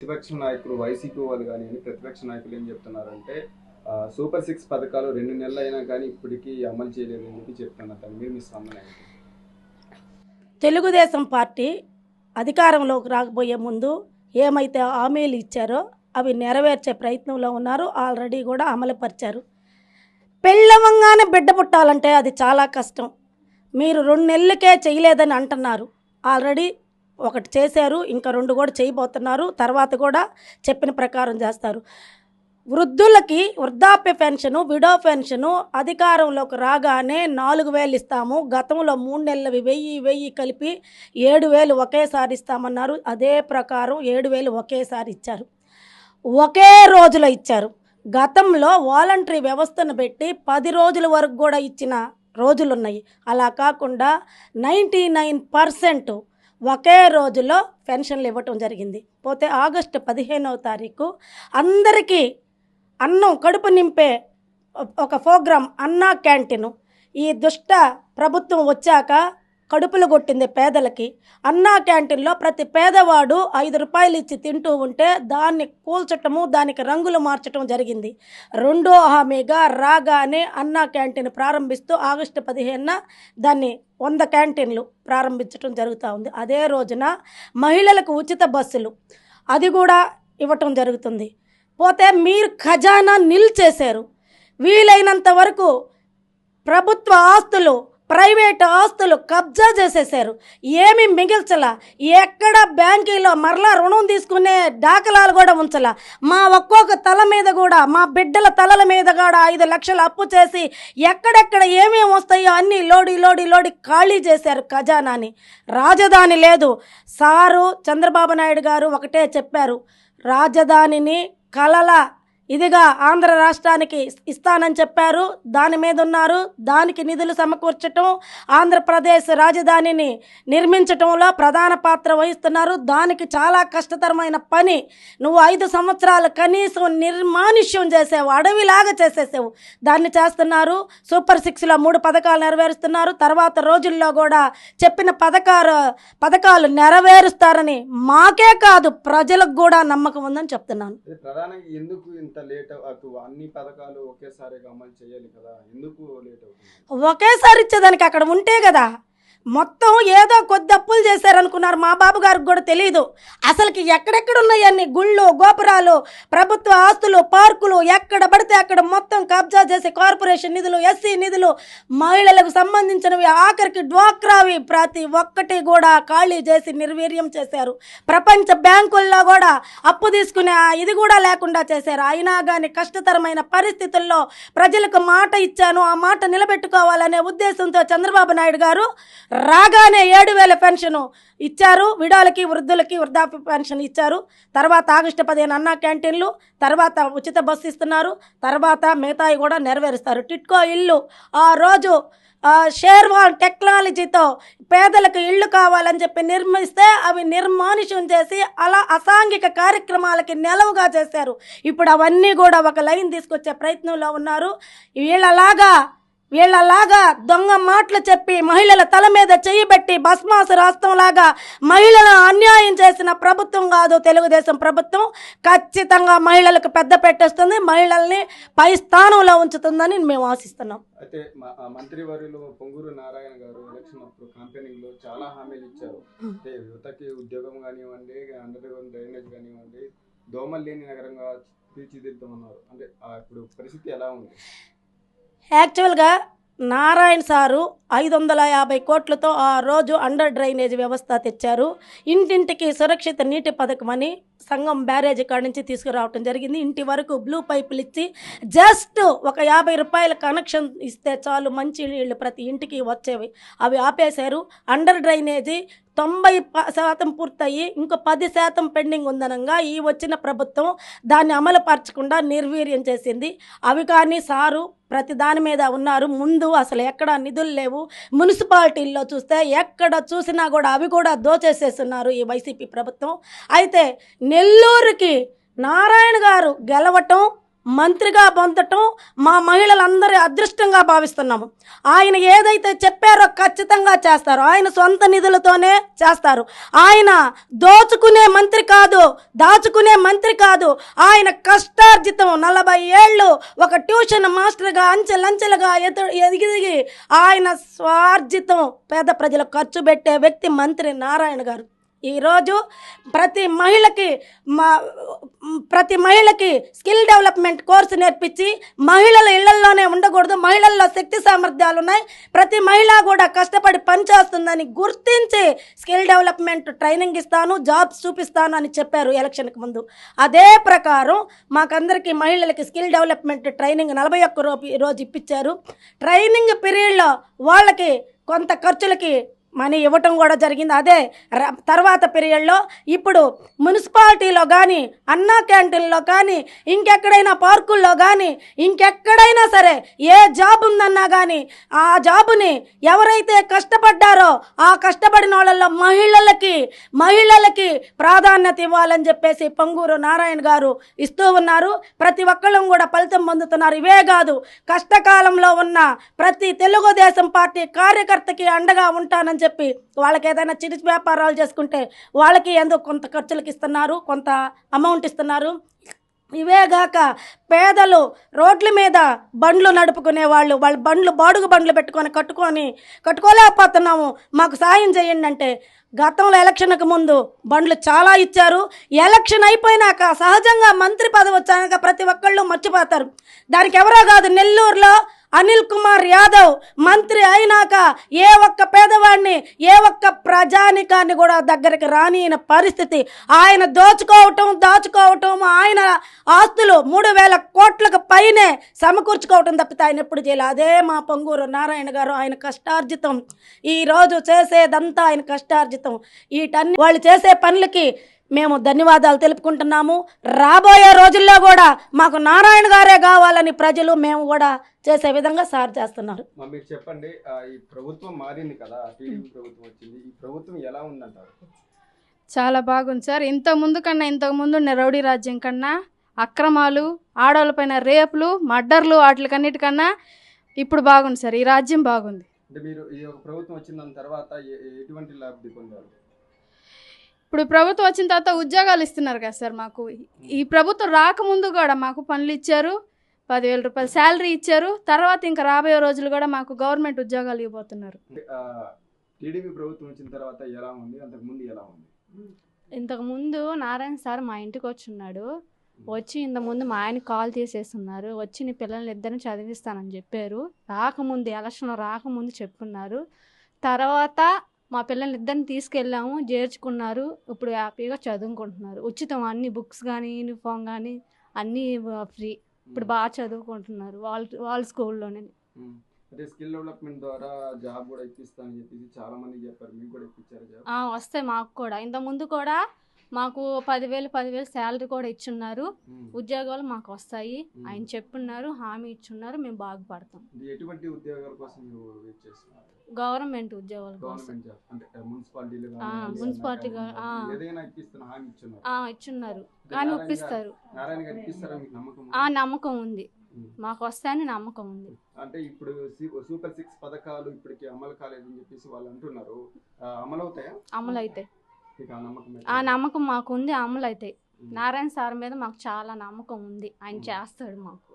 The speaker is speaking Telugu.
ప్రతిపక్ష నాయకులు వైసీపీ వాళ్ళు కానివ్వండి, ప్రతిపక్ష నాయకులు ఏం చెప్తున్నారంటే సూపర్ 6 పథకాలు 2 నెలలు అయినా కానీ ఇప్పటికీ అమలు చేయలేదని చెప్పి చెప్తున్నారు. దాని మీద మీ స్పందన ఏంటి? తెలుగుదేశం పార్టీ అధికారంలోకి రాకపోయే ముందు ఏమైతే హామీలు ఇచ్చారో అవి నెరవేర్చే ప్రయత్నంలో ఉన్నారు. ఆల్రెడీ కూడా అమలుపరిచారు. పెళ్ళవంగానే బిడ్డ పుట్టాలంటే అది చాలా కష్టం. మీరు 2 నెలలకే చేయలేదని అంటున్నారు. ఆల్రెడీ ఒకటి చేశారు, ఇంకా 2 కూడా చేయబోతున్నారు. తర్వాత కూడా చెప్పిన ప్రకారం చేస్తారు. వృద్ధులకి వృద్ధాప్య పెన్షను, విడో పెన్షను అధికారంలోకి రాగానే 4,000 ఇస్తాము. గతంలో 3 నెలలవి 1000 కలిపి 7,000 ఒకేసారి ఇస్తామన్నారు. అదే ప్రకారం 7,000 ఒకేసారి ఇచ్చారు. ఒకే రోజులో ఇచ్చారు. గతంలో వాలంటరీ వ్యవస్థను పెట్టి 10 రోజుల వరకు కూడా ఇచ్చిన రోజులున్నాయి. అలా కాకుండా 99% ఒకే రోజులో పెన్షన్లు ఇవ్వటం జరిగింది. పోతే ఆగస్టు 15వ తారీఖు అందరికీ అన్నం కడుపు నింపే ఒక ప్రోగ్రాం అన్నా క్యాంటీను ఈ దుష్ట ప్రభుత్వం వచ్చాక కడుపులు కొట్టింది పేదలకి. అన్నా క్యాంటీన్లో ప్రతి పేదవాడు 5 రూపాయలు ఇచ్చి తింటూ ఉంటే దాన్ని కూల్చటము, దానికి రంగులు మార్చటం జరిగింది. రెండో హామీగా రాగానే అన్నా క్యాంటీన్ ప్రారంభిస్తూ ఆగస్టు 15న దాన్ని 100 క్యాంటీన్లు ప్రారంభించడం జరుగుతూ ఉంది. అదే రోజున మహిళలకు ఉచిత బస్సులు అది కూడా ఇవ్వటం జరుగుతుంది. పోతే మీరు ఖజానా నిల్చేశారు. వీలైనంత వరకు ప్రభుత్వ ఆస్తులు, ప్రైవేట్ ఆస్తులు కబ్జా చేసేసారు. ఏమి మిగిల్చలా. ఎక్కడ బ్యాంకీలో మరలా రుణం తీసుకునే దాఖలాలు కూడా ఉంచలా. మా ఒక్కొక్క తల మీద కూడా, మా బిడ్డల తలల మీద కూడా 5 లక్షలు అప్పు చేసి ఎక్కడెక్కడ ఏమేమి వస్తాయో అన్నీ లోడి ఖాళీ చేశారు ఖజానాని. రాజధాని లేదు. సారు చంద్రబాబు నాయుడు గారు ఒకటే చెప్పారు, రాజధానిని కలల ఇదిగా ఆంధ్ర రాష్ట్రానికి ఇస్తానని చెప్పారు. దాని మీద ఉన్నారు. దానికి నిధులు సమకూర్చటం, ఆంధ్రప్రదేశ్ రాజధానిని నిర్మించటంలో ప్రధాన పాత్ర వహిస్తున్నారు. దానికి చాలా కష్టతరమైన పని. నువ్వు 5 సంవత్సరాలు కనీసం నిర్మానుష్యం చేసావు, అడవిలాగా చేసేసావు. దాన్ని చేస్తున్నారు. సూపర్ 6లో 3 పథకాలు నెరవేరుస్తున్నారు. తర్వాత రోజుల్లో కూడా చెప్పిన పథకాలు నెరవేరుస్తారని మాకే కాదు ప్రజలకు కూడా నమ్మకం ఉందని చెప్తున్నాను. ప్రధానంగా ఎందుకు ఇంత లేట్ అన్ని పథకాలు ఒకేసారిగా అమలు చేయాలి కదా, ఎందుకు లేట్ అవుతుంది? ఒకేసారి ఇచ్చేదానికి అక్కడ ఉంటే కదా. మొత్తం ఏదో కొద్ది అప్పులు చేశారనుకున్నారు. మా బాబు గారికి కూడా తెలియదు అసలుకి ఎక్కడెక్కడ ఉన్నాయన్ని గుళ్ళు, గోపురాలు, ప్రభుత్వ ఆస్తులు, పార్కులు ఎక్కడ పడితే అక్కడ మొత్తం కబ్జా చేసి కార్పొరేషన్ నిధులు, ఎస్సీ నిధులు, మహిళలకు సంబంధించినవి, ఆఖరికి డ్వాక్రావి ప్రతి ఒక్కటి కూడా ఖాళీ చేసి నిర్వీర్యం చేశారు. ప్రపంచ బ్యాంకుల్లో కూడా అప్పు తీసుకునే ఇది కూడా లేకుండా చేశారు. అయినా కానీ కష్టతరమైన పరిస్థితుల్లో ప్రజలకు మాట ఇచ్చాను, ఆ మాట నిలబెట్టుకోవాలనే ఉద్దేశంతో చంద్రబాబు నాయుడు గారు రాగానే 7,000 పెన్షన్ ఇచ్చారు. విడాలకి, వృద్ధులకి వృద్ధాప్య పెన్షన్ ఇచ్చారు. తర్వాత ఆగస్టు 15 అన్నా క్యాంటీన్లు, తర్వాత ఉచిత బస్సు ఇస్తున్నారు. తర్వాత మిగతాయి కూడా నెరవేరుస్తారు. టిట్కో ఇల్లు ఆ రోజు షేర్వాల్ టెక్నాలజీతో పేదలకు ఇళ్ళు కావాలని చెప్పి నిర్మిస్తే అవి నిర్మానుష్యం చేసి అలా అసాంఘిక కార్యక్రమాలకి నెలవుగా చేశారు. ఇప్పుడు అవన్నీ కూడా ఒక లైన్ తీసుకొచ్చే ప్రయత్నంలో ఉన్నారు. వీళ్ళలాగా దొంగ మాటలు చెప్పి మహిళల తల మీద చెయ్యి పెట్టి భస్మాసు రాష్ట్రంలాగా మహిళలను అన్యాయం చేసిన ప్రభుత్వం కాదు తెలుగుదేశం ప్రభుత్వం. ఖచ్చితంగా మహిళలకు పెద్ద పెట్టేస్తుంది, మహిళల్ని పై స్థానంలో ఉంచుతుందని మేము ఆశిస్తున్నాం. అయితే మంత్రివర్యులు పొంగూరు నారాయణ గారు ఎలక్షన్ అప్పుడు క్యాంపెయినింగ్ లో చాలా హామీలు ఇచ్చారు. అంటే యువతకి ఉద్యోగం కానివ్వండి, అండర్ గ్రౌండ్ డ్రైనేజ్ కానివ్వండి, దోమలు లేని నగరంగా తీర్చిదిద్దామన్నారు. అంటే ఇప్పుడు పరిస్థితి ఎలా ఉంది? యాక్చువల్గా నారాయణ సారు 550 కోట్లతో ఆ రోజు అండర్ డ్రైనేజ్ వ్యవస్థ తెచ్చారు. ఇంటింటికి సురక్షిత నీటి పథకం అని సంగం బ్యారేజ్ కాడి నుంచి తీసుకురావటం జరిగింది. ఇంటి వరకు బ్లూ పైపులు ఇచ్చి జస్ట్ ఒక 50 రూపాయల కనెక్షన్ ఇస్తే చాలు మంచి నీళ్ళు ప్రతి ఇంటికి వచ్చేవి. అవి ఆపేశారు. అండర్ డ్రైనేజీ 90% పూర్తయి ఇంకో 10% పెండింగ్ ఉందనంగా ఈ వచ్చిన ప్రభుత్వం దాన్ని అమలుపరచకుండా నిర్వీర్యం చేసింది. అవి కానీ సారు ప్రతి దాని మీద ఉన్నారు. ముందు అసలు ఎక్కడ నిధులు లేవు. మున్సిపాలిటీల్లో చూస్తే ఎక్కడ చూసినా కూడా అవి కూడా దోచేసేస్తున్నారు ఈ వైసీపీ ప్రభుత్వం. అయితే నెల్లూరుకి నారాయణ గారు గెలవటం మంత్రిగా పొందటం మా మహిళలందరి అదృష్టంగా భావిస్తున్నాము. ఆయన ఏదైతే చెప్పారో ఖచ్చితంగా చేస్తారు. ఆయన సొంత నిధులతోనే చేస్తారు. ఆయన దోచుకునే మంత్రి కాదు, దాచుకునే మంత్రి కాదు. ఆయన కష్టార్జితం 40 ఏళ్ళు ఒక ట్యూషన్ మాస్టర్గా అంచెలంచెలుగా ఎదిగి ఆయన స్వార్జితం పేద ప్రజలకు ఖర్చు పెట్టే వ్యక్తి మంత్రి నారాయణ గారు. ఈరోజు ప్రతి మహిళకి స్కిల్ డెవలప్మెంట్ కోర్సు నేర్పించి మహిళల ఇళ్లలోనే ఉండకూడదు, మహిళల్లో శక్తి సామర్థ్యాలు ఉన్నాయి, ప్రతి మహిళ కూడా కష్టపడి పనిచేస్తుందని గుర్తించి స్కిల్ డెవలప్మెంట్ ట్రైనింగ్ ఇస్తాను, జాబ్స్ చూపిస్తాను అని చెప్పారు ఎలక్షన్కి ముందు. అదే ప్రకారం మాకందరికీ మహిళలకి స్కిల్ డెవలప్మెంట్ ట్రైనింగ్ 41 రోజు ఇప్పించారు. ట్రైనింగ్ పీరియడ్లో వాళ్ళకి కొంత ఖర్చులకి మనీ ఇవ్వటం కూడా జరిగింది. అదే తర్వాత పీరియడ్లో ఇప్పుడు మున్సిపాలిటీలో కానీ, అన్నా క్యాంటీన్లో కానీ, ఇంకెక్కడైనా పార్కుల్లో కానీ, ఇంకెక్కడైనా సరే ఏ జాబ్ ఉందన్నా కానీ ఆ జాబుని ఎవరైతే కష్టపడ్డారో ఆ కష్టపడిన వాళ్ళల్లో మహిళలకి ప్రాధాన్యత ఇవ్వాలని చెప్పేసి పొంగూరు నారాయణ గారు ఇస్తూ ఉన్నారు. ప్రతి ఒక్కళ్ళం కూడా ఫలితం పొందుతున్నారు. ఇవే కాదు, కష్టకాలంలో ఉన్న ప్రతి తెలుగుదేశం పార్టీ కార్యకర్తకి అండగా ఉంటానని చెప్పి వాళ్ళకి ఏదైనా చిరు వ్యాపారాలు చేసుకుంటే వాళ్ళకి ఎందుకు కొంత ఖర్చులకు ఇస్తున్నారు, కొంత అమౌంట్ ఇస్తున్నారు. ఇవేగాక పేదలు రోడ్ల మీద బండ్లు నడుపుకునే వాళ్ళ బాడుగు బండ్లు కట్టుకోలేకపోతున్నాము, మాకు సాయం చేయండి అంటే గతంలో ఎలక్షన్కి ముందు బండ్లు చాలా ఇచ్చారు. ఎలక్షన్ అయిపోయినాక సహజంగా మంత్రి పదవి వచ్చాక ప్రతి ఒక్కళ్ళు మర్చిపోతారు. దానికి ఎవరో కాదు, నెల్లూరులో అనిల్ కుమార్ యాదవ్ మంత్రి అయినాక ఏ ఒక్క పేదవాడిని, ఏ ఒక్క ప్రజానికాన్ని కూడా దగ్గరికి రానియన పరిస్థితి. ఆయన దాచుకోవటం ఆయన ఆస్తులు 3,000 కోట్లకు పైనే సమకూర్చుకోవటం తప్పితే ఆయన ఎప్పుడు చేయలేదు. అదే మా పొంగూరు నారాయణ గారు, ఆయన కష్టార్జితం. ఈరోజు చేసేదంతా ఆయన కష్టార్జితం. వీటన్ని వాళ్ళు చేసే పనులకి మేము ధన్యవాదాలు తెలుపుకుంటున్నాము. రాబోయే రోజుల్లో కూడా మాకు నారాయణ గారే కావాలని ప్రజలు మేము కూడా చేసే విధంగా సార్ చేస్తున్నారు. మీరు చెప్పండి, ఈ ప్రభుత్వం మారింది కదా, టీడీపీ ప్రభుత్వం వచ్చింది, ఈ ప్రభుత్వం ఎలా ఉందంటారు? చాలా బాగుంది సార్. ఇంతకుముందు ఉన్న రౌడీ రాజ్యం కన్నా, అక్రమాలు, ఆడవాళ్ళపైన రేపులు, మర్డర్లు, వాటికన్నిటికన్నా ఇప్పుడు బాగుంది సార్. ఈ రాజ్యం బాగుంది. అంటే మీరు ఈ ప్రభుత్వం వచ్చిన తర్వాత ఎటువంటి లబ్ధి పొందారు? ఇప్పుడు ప్రభుత్వం వచ్చిన తర్వాత ఉద్యోగాలు ఇస్తున్నారు కదా సార్. మాకు ఈ ప్రభుత్వం రాకముందు కూడా మాకు పనులు ఇచ్చారు, 10,000 రూపాయలు శాలరీ ఇచ్చారు. తర్వాత ఇంకా రాబోయే రోజులు కూడా మాకు గవర్నమెంట్ ఉద్యోగాలు ఇవ్వబోతున్నారు. టీడీపీ ప్రభుత్వం వచ్చిన తర్వాత ఎలా ఉంది, అంతకుముందు ఎలా ఉంది? ఇంతకుముందు నారాయణ సార్ మా ఇంటికి వచ్చున్నాడు. వచ్చి ఇంతకుముందు మా ఆయన కాల్ తీసేస్తున్నారు. వచ్చి నీ పిల్లల్ని ఇద్దరిని చదివిస్తానని చెప్పారు. ఎలక్షన్ రాకముందు చెప్పున్నారు. తర్వాత మా పిల్లల్ని ఇద్దరిని తీసుకెళ్ళాము, చేర్చుకున్నారు. ఇప్పుడు హ్యాపీగా చదువుకుంటున్నారు. ఉచితం అన్ని బుక్స్ కానీ, యూనిఫామ్ కానీ అన్నీ ఫ్రీ. ఇప్పుడు బాగా చదువుకుంటున్నారు వాళ్ళ స్కూల్లోనే. అంటే స్కిల్ డెవలప్మెంట్ ద్వారా జాబ్ కూడా ఇప్పిస్తానని చెప్పేసి చాలా మంది చెప్పారు. మీకు కూడా ఇప్పించారు జాబ్? వస్తాయి మాకు కూడా. ఇంతకుముందు కూడా మాకు 10,000 శాలరీ కూడా ఇచ్చున్నారు. ఉద్యోగాలు మాకు వస్తాయి ఆయన చెప్పున్నారు, హామీ ఇచ్చున్నారు. మేము బాగుపడతాం. ఎటువంటి ఉద్యోగాల కోసం వెయిట్ చేస్తున్నారు? గవర్నమెంట్ ఉద్యోగాల కోసం. మున్సిపాలిటీ ఇచ్చున్నారు కానీ ఒప్పిస్తారు. నమ్మకం ఉంది, మాకు వస్తాయని నమ్మకం ఉంది. అంటే ఇప్పుడు సూపర్ 6 పథకాలు ఇప్పటికి అమలు కాలేదని చెప్పేసి వాళ్ళు అంటున్నారు. అమలు అవుతాయా? అమలు అవుతాయి. ఆ నమ్మకం మాకు ఉంది, అమలు అవుతాయి. నారాయణ సార్ మీద మాకు చాలా నమ్మకం ఉంది. ఆయన చేస్తాడు మాకు.